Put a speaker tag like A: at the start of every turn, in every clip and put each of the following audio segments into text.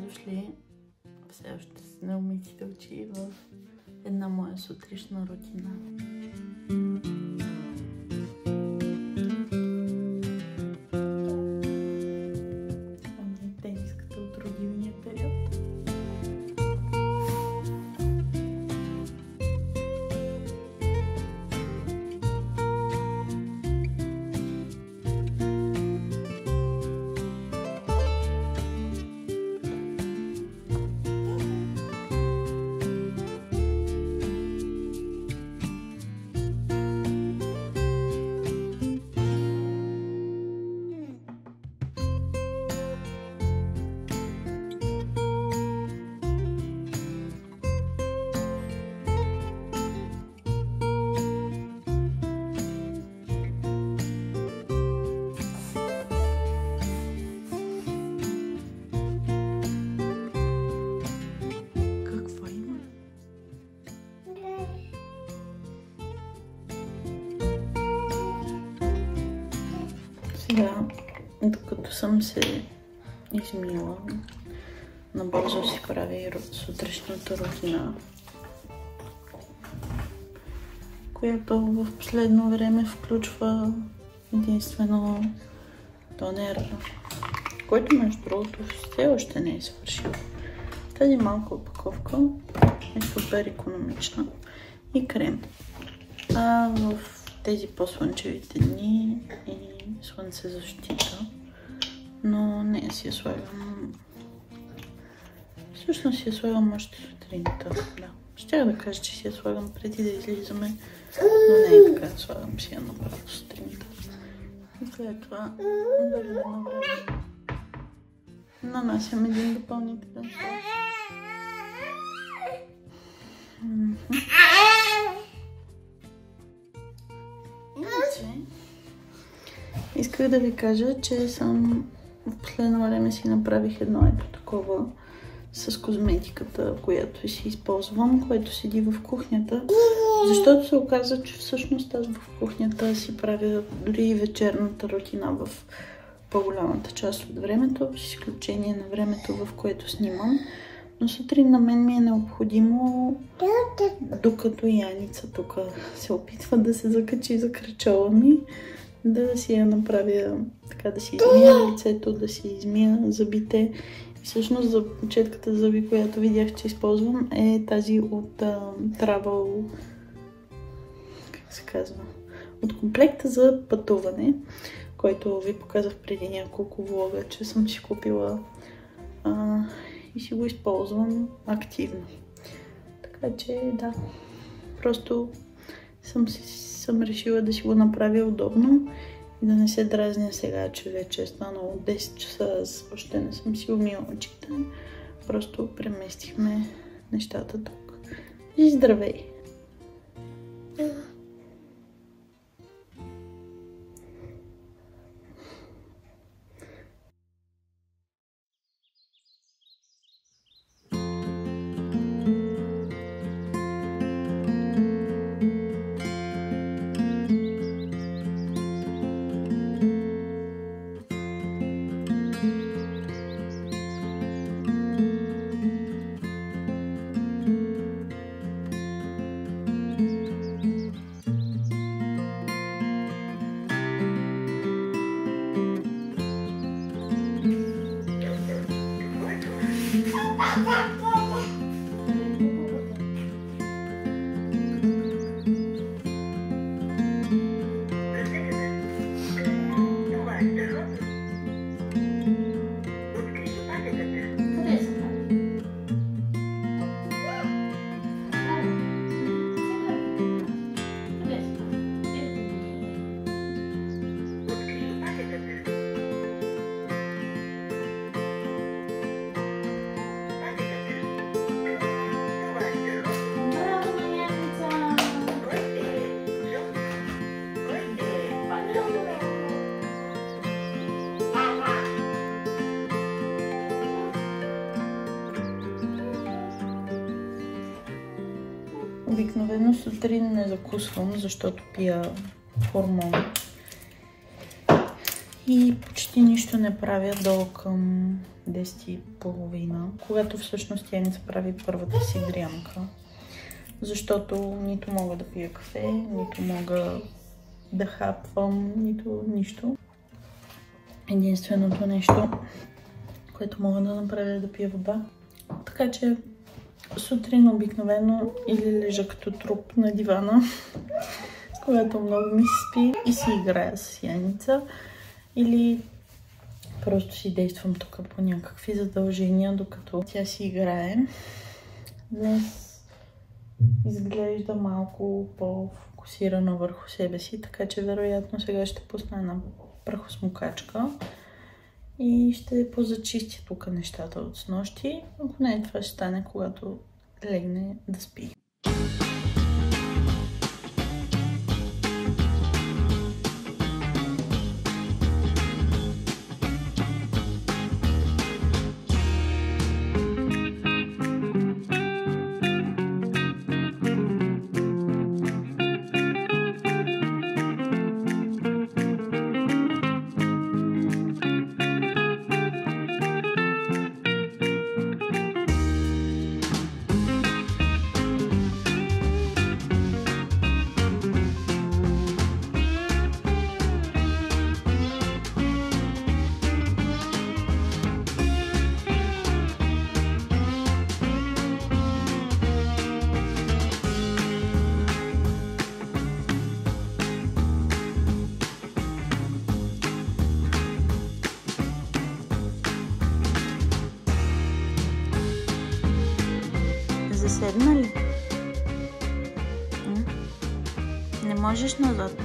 A: дошли все още с неумитите очи в една моя сутрешна рутина. Тениската от родилния период. Сега, докато съм се измила, набързо си прави сутрешната рутина, която в последно време включва единствено тонер, който между другото все още не е свършил. Тази малка опаковка е супер икономична и крем. А в тези по-слънчевите дни и слънцезащита, но не си я слагам. Всъщност си я слагам още сутринта. Да. Щях да кажа, че си я слагам преди да излизаме, но не е така. Слагам си я направо сутринта. И след това време на време нанасям един допълнителен слой. Исках да ви кажа, че в последно време си направих едно ето такова с козметиката, която си използвам, което седи в кухнята, защото се оказа, че всъщност аз в кухнята си правя дори и вечерната рутина в по-голямата част от времето, с изключение на времето, в което снимам. Но сутрин на мен ми е необходимо, докато Яница тук се опитва да се закачи за кръчола ми, да си я направя така, да си измия лицето, да си измия зъбите. И всъщност за четката зъби, която видях, че използвам, е тази от Travel, как се казва, от комплекта за пътуване, който ви показах преди няколко влога, че съм си купила и си го използвам активно. Така че да, просто съм решила да си го направя удобно и да не се дразня сега, че вече е станало 10 часа, аз още не съм си умила очите. Просто преместихме нещата тук. И здравей! Обикновено сутрин не закусвам, защото пия хормон. И почти нищо не правя долу към 10:30, когато всъщност Яница прави първата си дрямка. Защото нито мога да пия кафе, нито мога да хапвам, нито нищо. Единственото нещо, което мога да направя е да пия вода. Така че сутрин обикновено или лежа като труп на дивана, когато много ми се спи и си играя с Яница, или просто си действам тук по някакви задължения, докато тя си играе. Днес изглежда малко по-фокусирана върху себе си, така че вероятно сега ще пусна една прахосмукачка и ще позачистя тук нещата от снощи. Ако не, това ще стане, когато легне да спи. Заседна ли? Не можеш назад.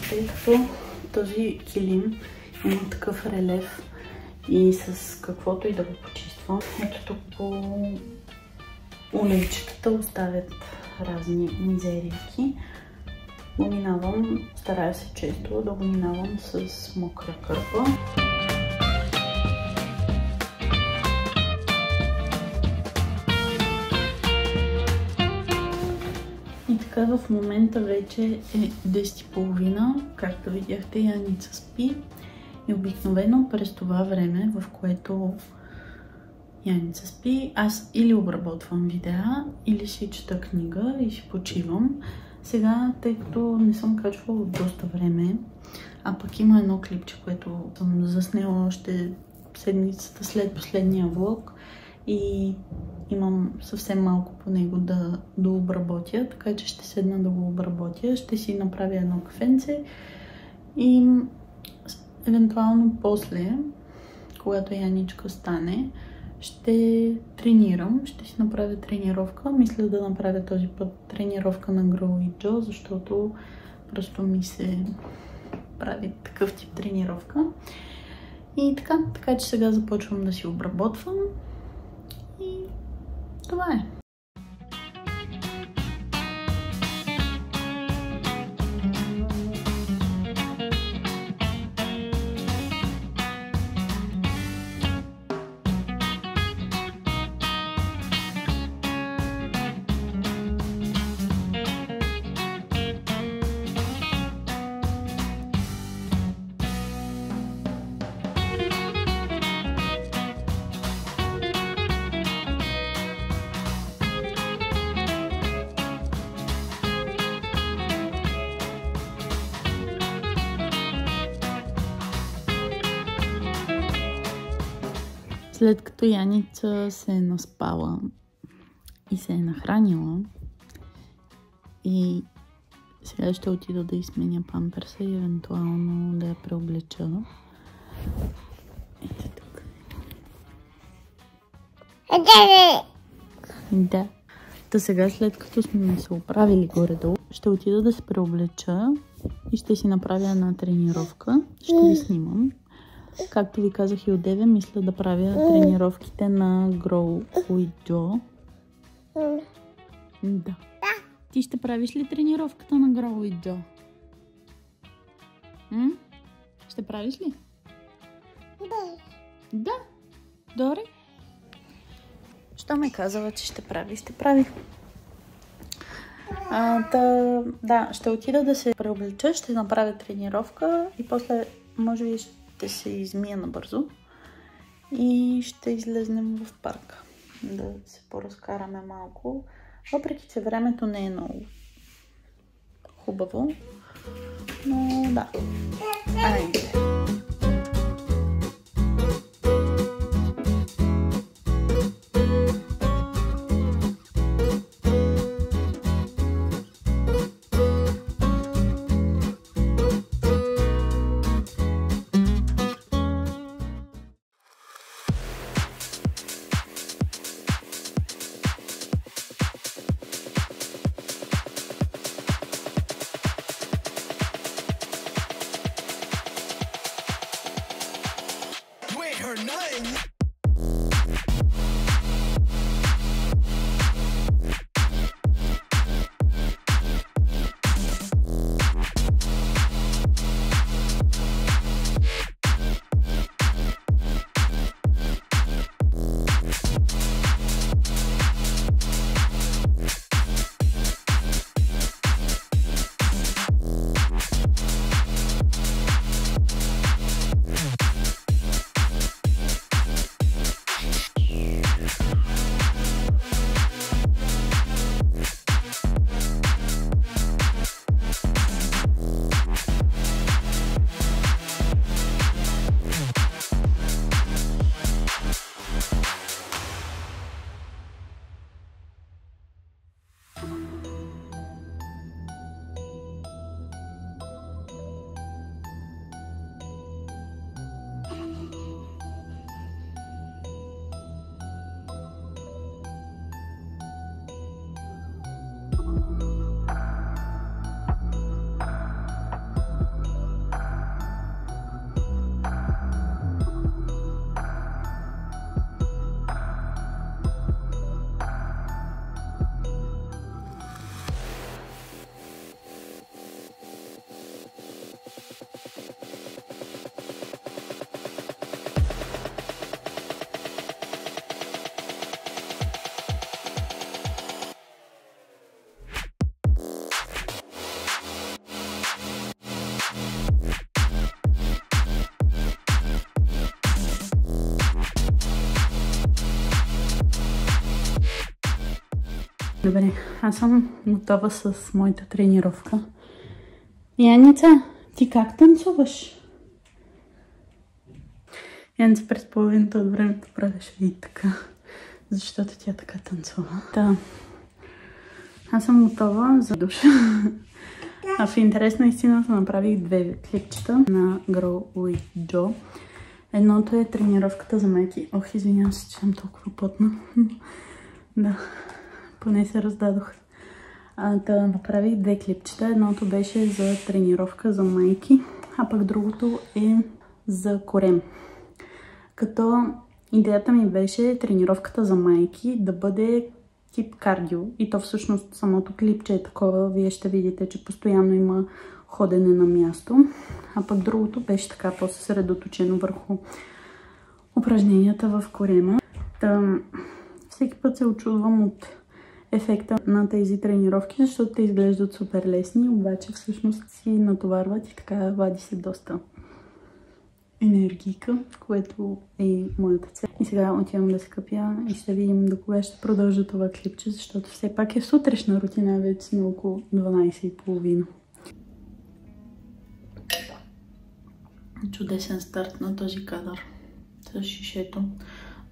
A: Тъй като този килим има такъв релеф и с каквото и да го почиствам, ето тук по уличката оставят разни мизерийки. Го минавам, старая се често да го минавам с мокра кърпа. И така в момента вече е 10:30, както видяхте, Яница спи. И обикновено през това време, в което Яница спи, аз или обработвам видеа, или си чета книга и си почивам. Сега, тъй като не съм качвала от доста време, а пък има едно клипче, което съм заснела още седмицата след последния влог и имам съвсем малко по него да обработя, така че ще седна да го обработя. Ще си направя едно кафенце и евентуално после, когато Яничка стане, ще тренирам, ще си направя тренировка. Мисля да направя този път тренировка на Grow with Joe, защото просто ми се прави такъв тип тренировка. И така че сега започвам да си обработвам и това е. След като Яница се е наспала и се е нахранила и сега ще отида да й сменя памперса и евентуално да я преоблеча. Ето тук. Да. Та сега, след като сме се оправили горе-долу, ще отида да се преоблеча и ще си направя една тренировка. Ще ви снимам. Както ви казах и одеве, мисля да правя тренировките на Grow with Joe. Да. Ти ще правиш ли тренировката на Grow with Joe? Ще правиш ли? Да. Добре. Що ме казала, че ще прави? Ще прави. Да, ще отида да се преоблеча, ще направя тренировка и после може би ще се измия набързо и ще излезнем в парка да се поразкараме малко, въпреки че времето не е много хубаво, но да. Айде. Добре, аз съм готова с моята тренировка. Яница, ти как танцуваш? Яница през половината от времето правеше и така, защото тя така танцува. Да. Аз съм готова за душ. В интерес на истината направих 2 клипчета на Grow with Joe. Едното е тренировката за майки. Ох, извинявам се, че съм толкова плътна. Да, поне се раздадох. Да направих 2 клипчета. Едното беше за тренировка за майки, а пък другото е за корем. Като идеята ми беше тренировката за майки да бъде тип кардио. И то всъщност самото клипче е такова. Вие ще видите, че постоянно има ходене на място. А пък другото беше така по-съсредоточено върху упражненията в корема. Всеки път се очудвам от ефекта на тези тренировки, защото те изглеждат супер лесни, обаче всъщност си натоварват и така вади се доста енергийка, което е моята цел. И сега отивам да се къпя и ще видим до кога ще продължа това клипче, защото все пак е сутрешна рутина, вече сме около 12:30. Чудесен старт на този кадър с шишето,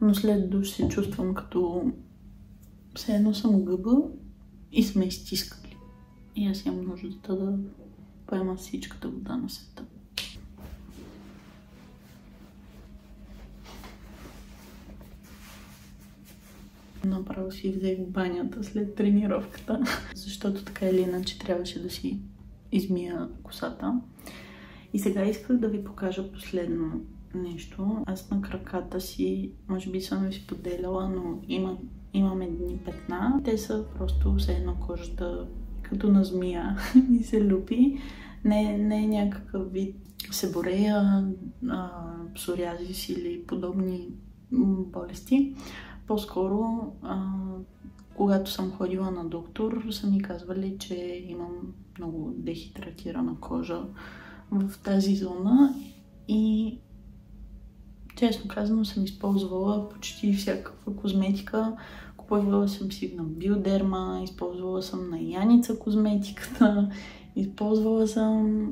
A: но след душ се чувствам като все едно съм гъба и сме изтискали. И аз имам нуждата да поема всичката вода на света. Направо си взех банята след тренировката, защото така или иначе трябваше да си измия косата. И сега исках да ви покажа последно нещо. Аз на краката си, може би съм ви споделяла, но имам едни петна. Те са просто все едно кожата като на змия и се люпи. Не е някакъв вид себорея, псориазис или подобни болести. По-скоро, когато съм ходила на доктор, са ми казвали, че имам много дехидратирана кожа в тази зона и честно казано съм използвала почти всякаква козметика. Купувала съм си на Биодерма, използвала съм на Яница козметиката, използвала съм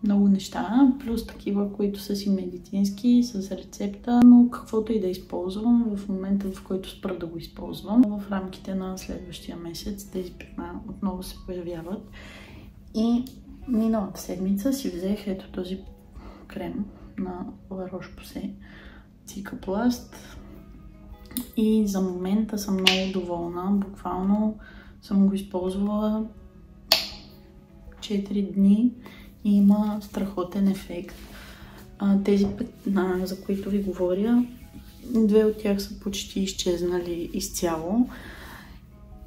A: много неща, плюс такива, които са си медицински, с рецепта, но каквото и да използвам, в момента в който спра да го използвам, в рамките на следващия месец тези петна отново се появяват. И миналата седмица си взех ето този крем на La Roche-Posay Cicaplast и за момента съм много доволна. Буквално съм го използвала 4 дни и има страхотен ефект. Тези петна, за които ви говоря, 2 от тях са почти изчезнали изцяло.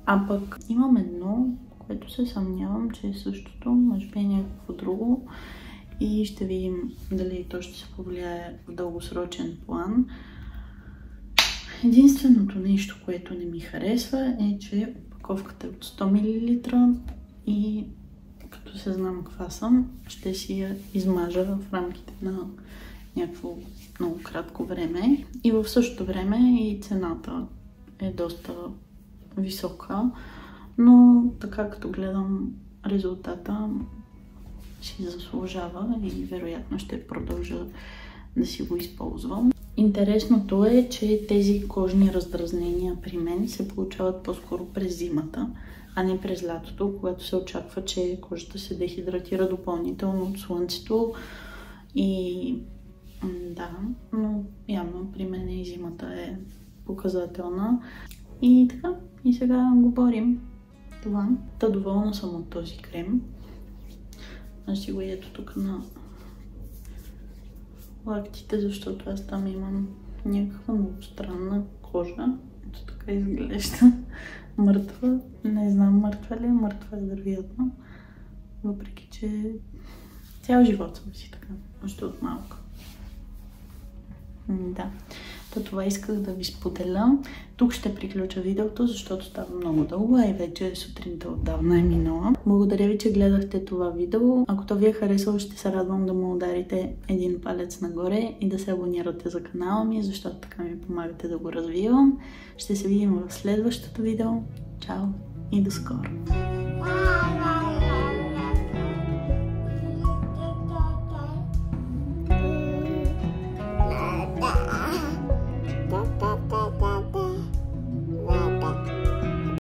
A: А пък имам едно, което се съмнявам, че е същото, може би е някакво друго. И ще видим дали то ще се повлияе в дългосрочен план. Единственото нещо, което не ми харесва е, че опаковката е от 100 мл и като се знам каква съм, ще си я измажа в рамките на някакво много кратко време. И в същото време и цената е доста висока, но така като гледам резултата си заслужава и вероятно ще продължа да си го използвам. Интересното е, че тези кожни раздразнения при мен се получават по-скоро през зимата, а не през лятото, когато се очаква, че кожата се дехидратира допълнително от слънцето. И да, но явно при мен и зимата е показателна. И така, и сега го борим това. Та доволна съм от този крем. Аз си го ето тук на лактите, защото аз там имам някаква много странна кожа. Ето така изглежда. Мъртва. Не знам мъртва ли е, мъртва е вероятно. Въпреки, че цял живот съм си така. Още от малка. Да. Това исках да ви споделя. Тук ще приключа видеото, защото става много дълго, а и вече сутринта отдавна е минала. Благодаря ви, че гледахте това видео. Ако то ви е харесало, ще се радвам да му ударите един палец нагоре и да се абонирате за канала ми, защото така ми помагате да го развивам. Ще се видим в следващото видео. Чао и до скоро!